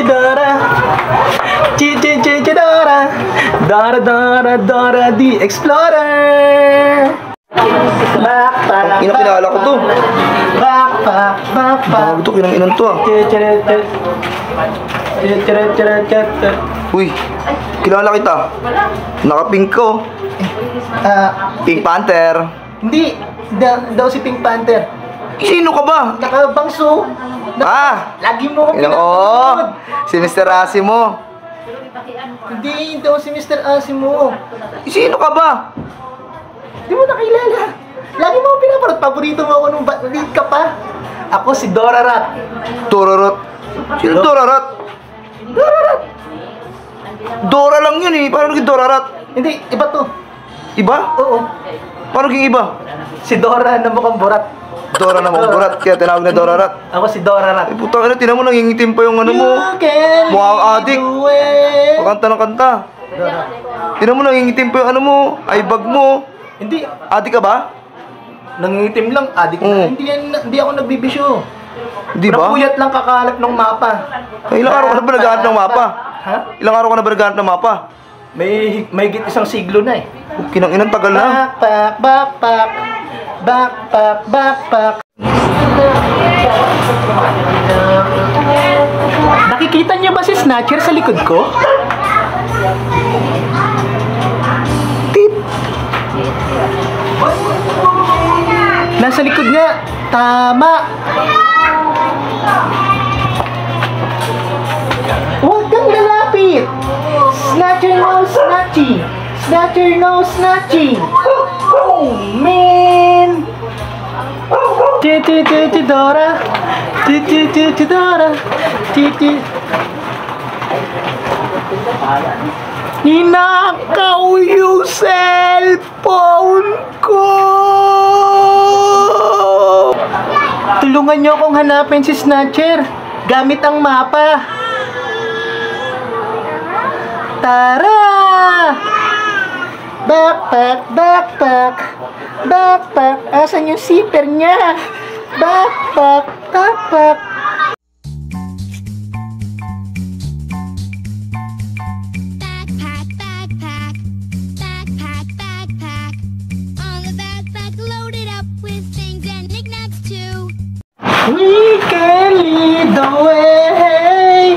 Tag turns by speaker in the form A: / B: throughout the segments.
A: Dora. Dora. Dora, Dora, Dora the Explorer. Backpack.
B: Kinakilala ko to.
A: Backpack. Backpack.
B: Bago to, kinang-inan to ah. Uy, kilala kita. Naka-pink ko. Pink Panther.
A: Hindi. Daw si Pink Panther.
B: Sino ka ba?
A: Nakabangso.
B: Lagi
A: Lagi mo akong
B: pinapanood. Si Mr. Asimo.
A: Hindi daw si Mr. Asimo.
B: Sino ka ba?
A: Di mo nakilala. Lagi mo akong pinapanood. Paborito mo ako nung lead ka pa. Ako si Dora Rat.
B: Dorarot. Sino Dorarot?
A: Dora Rat.
B: Dora lang yun eh. Paano naging Dorarat?
A: Hindi, iba to.
B: Iba?
A: Oo.
B: Paano naging iba?
A: Si Dora na mukhang burat.
B: Dora na mga burat. Kaya tinawag na Dorarat.
A: Ako si Dora Rat.
B: Eh putang ina, tinan mo nangingitim pa yung ano mo. Mukhang adik. Pakanta ng kanta. Tinan mo nangingitim pa yung ano mo. Ay bag mo.
A: Hindi.
B: Adik ka ba?
A: Nangingitim lang. Adik na. Hindi ako nagbibisyo.
B: Di ba?
A: Puyat lang kakalat ng mapa.
B: Ay, ilang araw ka na ba naghahanap ng mapa?
A: Ha?
B: Ilang araw ka na ba naghahanap ng mapa?
A: May higit isang siglo na eh.
B: Kinang-inang tagal na.
A: Backpack, backpack. Backpack, backpack. Nakikita niyo ba si Snatcher sa likod ko? Tit. Nasa likod niya. Tama. Huwag kang lalapit. Snatcher no snatching. Snatcher no snatching. Oh, man. Dora. Dora. Ninakaw yung cellphone ko. Tulungan niyo akong hanapin si Snatcher gamit ang mapa. Tara! Backpack, backpack, backpack. Asan yung zipper niya? Backpack, backpack.
C: Backpack, backpack, backpack, backpack. On the backpack loaded up with things and knickknacks too.
A: We can lead the way.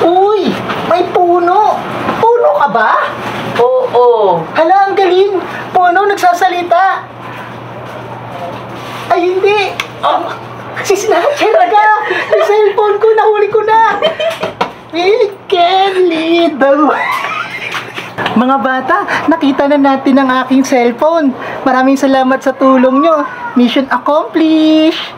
A: Uy, may puno. Puno ka ba? Oo. Hala, ang galing. Puno, nagsasalita. Ay, hindi. Si Snatcher aga. Yung cellphone ko, nahuli ko na. We can lead the way. Mga bata, nakita na natin ang aking cellphone. Maraming salamat sa tulong nyo. Mission accomplished.